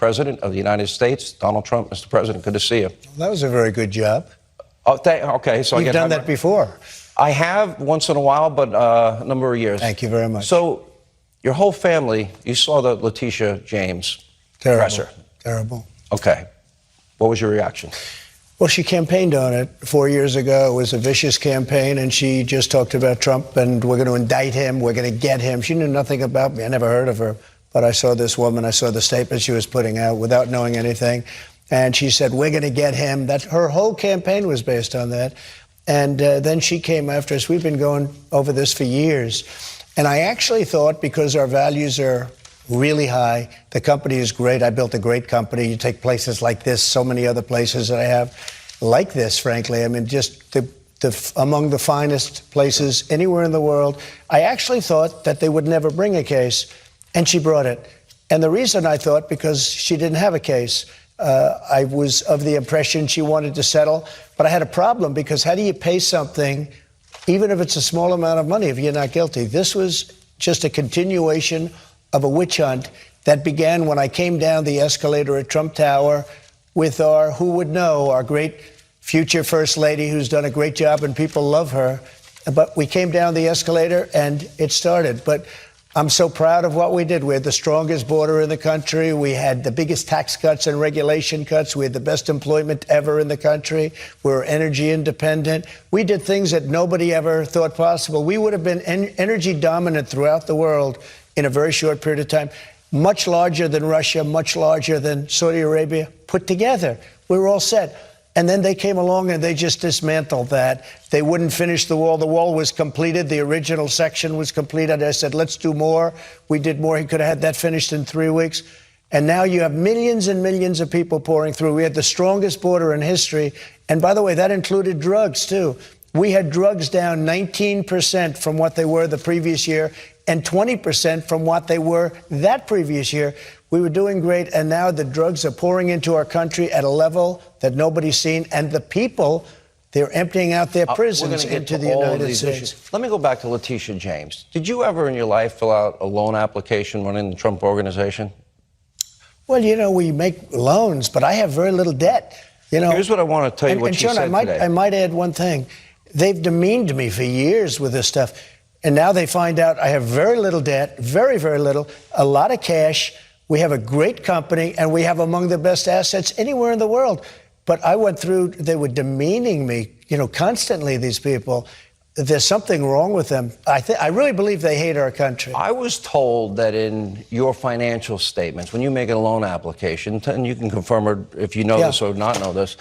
President of the United States, Donald Trump. Mr. President, good to see you. That was a very good job. Oh, okay. So You've done that before. I have once in a while, but a number of years. Thank you very much. So your whole family, you saw the Letitia James presser. Terrible. Okay. What was your reaction? Well, she campaigned on it 4 years ago. It was a vicious campaign, and she just talked about Trump, and we're going to indict him, we're going to get him. She knew nothing about me. I never heard of her. But I saw this woman, I saw the statement she was putting out without knowing anything. And she said, we're going to get him. That her whole campaign was based on that. And then she came after us. We've been going over this for years. And I actually thought, because our values are really high, the company is great. I built a great company. You take places like this, so many other places that I have like this, frankly. I mean, just among the finest places anywhere in the world. I actually thought that they would never bring a case. And she brought it. And the reason I thought, because she didn't have a case. I was of the impression she wanted to settle. But I had a problem, because how do you pay something, even if it's a small amount of money, if you're not guilty? This was just a continuation of a witch hunt that began when I came down the escalator at Trump Tower with our, who would know, our great future First Lady, who's done a great job and people love her. But we came down the escalator and it started. But I'm so proud of what we did. We had the strongest border in the country. We had the biggest tax cuts and regulation cuts. We had the best employment ever in the country. We were energy independent. We did things that nobody ever thought possible. We would have been energy dominant throughout the world in a very short period of time. Much larger than Russia, much larger than Saudi Arabia put together. We were all set. And then they came along and they just dismantled that. They wouldn't finish the wall. The wall was completed. The original section was completed. I said, let's do more. We did more. He could have had that finished in 3 weeks. And now you have millions and millions of people pouring through. We had the strongest border in history. And by the way, that included drugs, too. We had drugs down 19% from what they were the previous year and 20% from what they were that previous year. We were doing great, and now the drugs are pouring into our country at a level that nobody's seen. And the people, they're emptying out their prisons into the United States. Let me go back to Letitia James. Did you ever in your life fill out a loan application running the Trump organization? Well, you know, we make loans, but I have very little debt. You know, here's what I want to tell you, what you said today. I might add one thing. They've demeaned me for years with this stuff. And now they find out I have very little debt, very, very little, a lot of cash. We have a great company, and we have among the best assets anywhere in the world. But I went through, they were demeaning me, you know, constantly, these people. There's something wrong with them. I really believe they hate our country. I was told that in your financial statements, when you make a loan application, and you can confirm it if you know this or not know this,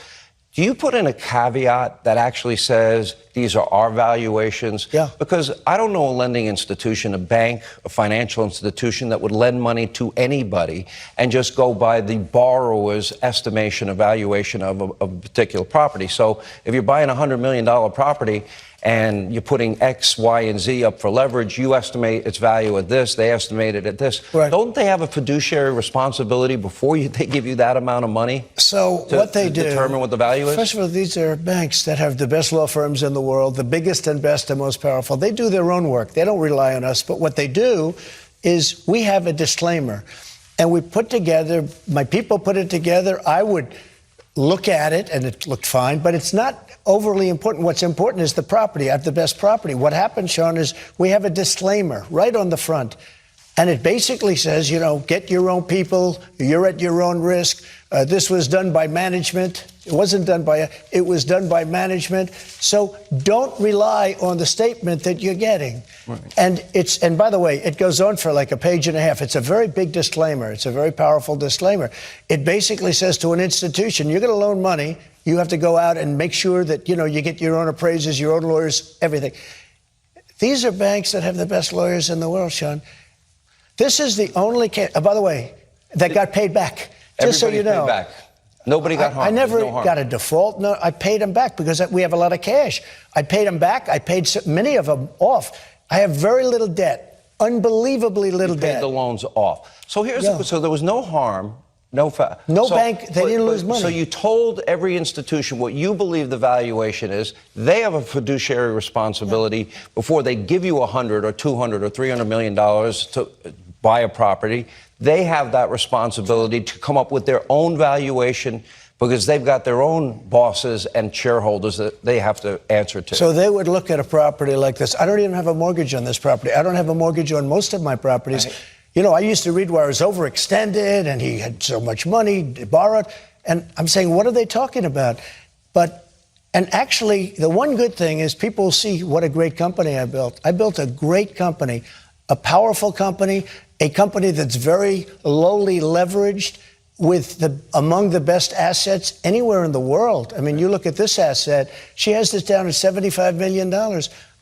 do you put in a caveat that actually says these are our valuations? Yeah. Because I don't know a lending institution, a bank, a financial institution that would lend money to anybody and just go by the borrower's estimation, evaluation of a particular property. So if you're buying a $100 million property and you're putting X, Y, and Z up for leverage, you estimate its value at this, they estimate it at this. Right. Don't they have a fiduciary responsibility before they give you that amount of money? So what they do, determine what the value is? First of all, these are banks that have the best law firms in the world, the biggest and best and most powerful. They do their own work. They don't rely on us. But what they do is we have a disclaimer. And we put together, my people put it together. I would look at it, and it looked fine, but it's not overly important. What's important is the property. I have the best property. What happens, Sean, is we have a disclaimer right on the front. And it basically says, you know, get your own people. You're at your own risk. This was done by management. It wasn't done by, it was done by management. So don't rely on the statement that you're getting. Right. And by the way, it goes on for like a page and a half. It's a very big disclaimer. It's a very powerful disclaimer. It basically says to an institution, you're going to loan money. You have to go out and make sure that, you know, you get your own appraisers, your own lawyers, everything. These are banks that have the best lawyers in the world, Sean. This is the only case, by the way, that got paid back. Just so you know. Paid back. Nobody got harmed. I never got a default. No, I paid them back because we have a lot of cash. I paid them back. I paid many of them off. I have very little debt, unbelievably little debt. You paid the loans off. So so there was no harm, no bank. They didn't lose money. So you told every institution what you believe the valuation is. They have a fiduciary responsibility before they give you $100 or $200 or $300 million to buy a property. they have that responsibility to come up with their own valuation because they've got their own bosses and shareholders that they have to answer to. So they would look at a property like this. I don't even have a mortgage on this property. I don't have a mortgage on most of my properties. Right. You know, I used to read where I was overextended and he had so much money borrowed. And I'm saying, what are they talking about? And actually, the one good thing is people see what a great company I built. I built a great company, a powerful company, a company that's very lowly leveraged with among the best assets anywhere in the world. I mean, you look at this asset, she has this down at $75 million.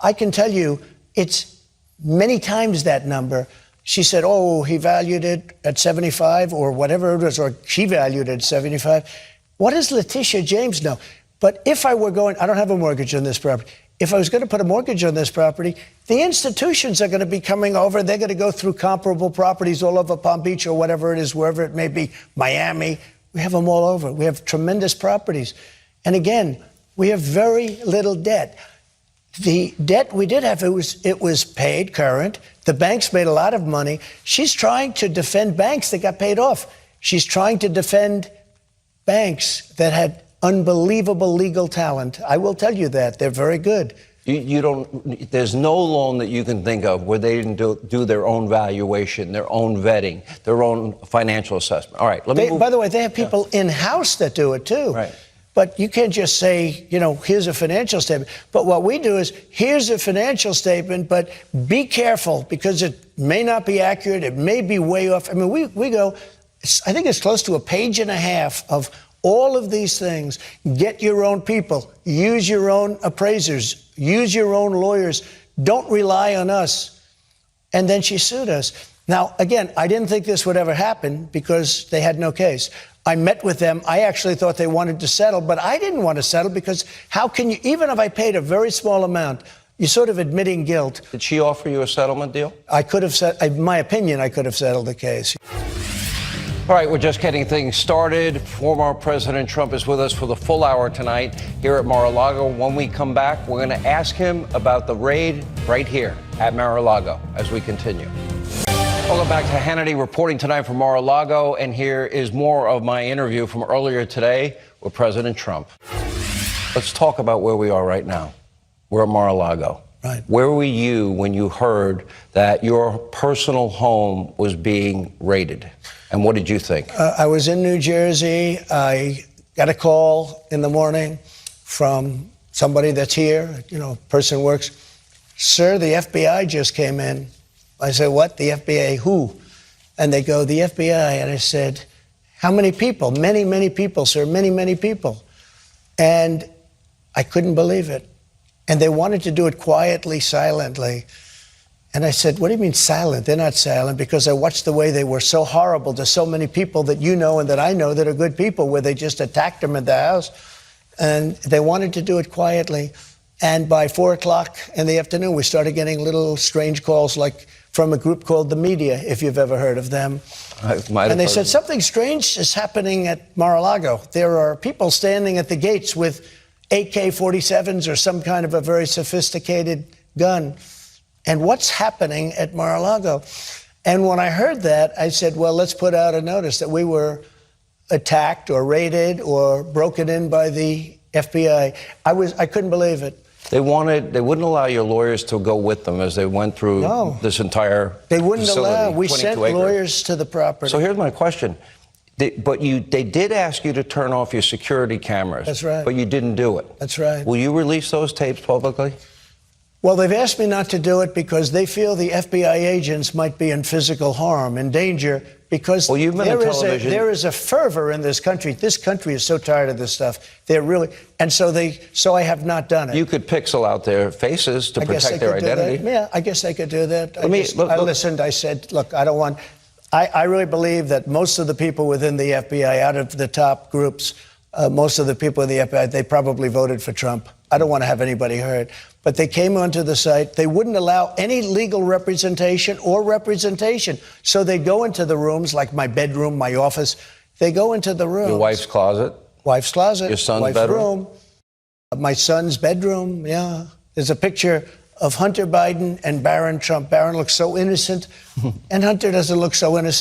I can tell you it's many times that number. She said, oh, he valued it at 75 or whatever it was, or she valued it at 75. What does Letitia James know? But if I were going, I don't have a mortgage on this property. If I was going to put a mortgage on this property, the institutions are going to be coming over. They're going to go through comparable properties all over Palm Beach or whatever it is, wherever it may be, Miami. We have them all over. We have tremendous properties. And again, we have very little debt. The debt we did have, it was paid current. The banks made a lot of money. She's trying to defend banks that got paid off. She's trying to defend banks that had unbelievable legal talent. I will tell you that. They're very good. You don't, there's no loan that you can think of where they didn't do their own valuation, their own vetting, their own financial assessment. All right, let me move. By the way, they have people in-house that do it too. Right. But you can't just say, you know, here's a financial statement. But what we do is, here's a financial statement, but be careful because it may not be accurate. It may be way off. I mean, we go, I think it's close to a page and a half of all of these things. Get your own people. Use your own appraisers. Use your own lawyers. Don't rely on us. And then she sued us. Now, again, I didn't think this would ever happen because they had no case. I met with them. I actually thought they wanted to settle, but I didn't want to settle because how can you, even if I paid a very small amount, you're sort of admitting guilt. Did she offer you a settlement deal? I could have said, in my opinion, I could have settled the case. All right, we're just getting things started. Former President Trump is with us for the full hour tonight here at Mar-a-Lago. When we come back, we're going to ask him about the raid right here at Mar-a-Lago as we continue. Welcome back to Hannity, reporting tonight from Mar-a-Lago, and here is more of my interview from earlier today with President Trump. Let's talk about where we are right now. We're at Mar-a-Lago. Right. Where were you when you heard that your personal home was being raided? And what did you think? I was in New Jersey. I got a call in the morning from somebody that's here, you know, person works. Sir, the FBI just came in. I said, what? The FBI? Who? And they go, the FBI. And I said, how many people? Many, many people, sir. Many, many people. And I couldn't believe it. And they wanted to do it quietly, silently. And I said, what do you mean silent? They're not silent, because I watched the way they were so horrible to so many people that you know and that I know that are good people, where they just attacked them at the house. And they wanted to do it quietly. And by 4 o'clock in the afternoon, we started getting little strange calls, like from a group called The Media, if you've ever heard of them. And they said, something strange is happening at Mar-a-Lago. There are people standing at the gates with AK-47s or some kind of a very sophisticated gun. And what's happening at Mar-a-Lago? And when I heard that, I said, well, let's put out a notice that we were attacked or raided or broken in by the FBI. I couldn't believe it. They wouldn't allow your lawyers to go with them as they went through this entire facility. They wouldn't allow. We sent lawyers to the property. So here's my question. They did ask you to turn off your security cameras. That's right. But you didn't do it. That's right. Will you release those tapes publicly? Well, they've asked me not to do it because they feel the FBI agents might be in physical harm, in danger, because there is a fervor in this country. This country is so tired of this stuff. They're really, and so I have not done it. You could pixel out their faces to protect their identity. Yeah, I guess I could do that. I listened. I said, look, I don't want. I really believe that most of the people within the FBI, out of the top groups, most of the people in the FBI, they probably voted for Trump. I don't want to have anybody hurt. But they came onto the site. They wouldn't allow any legal representation or representation. So they go into the rooms, like my bedroom, my office. They go into the rooms. Your wife's closet? Wife's closet. Your son's bedroom? My son's bedroom, yeah. There's a picture of Hunter Biden and Barron Trump. Barron looks so innocent, and Hunter doesn't look so innocent.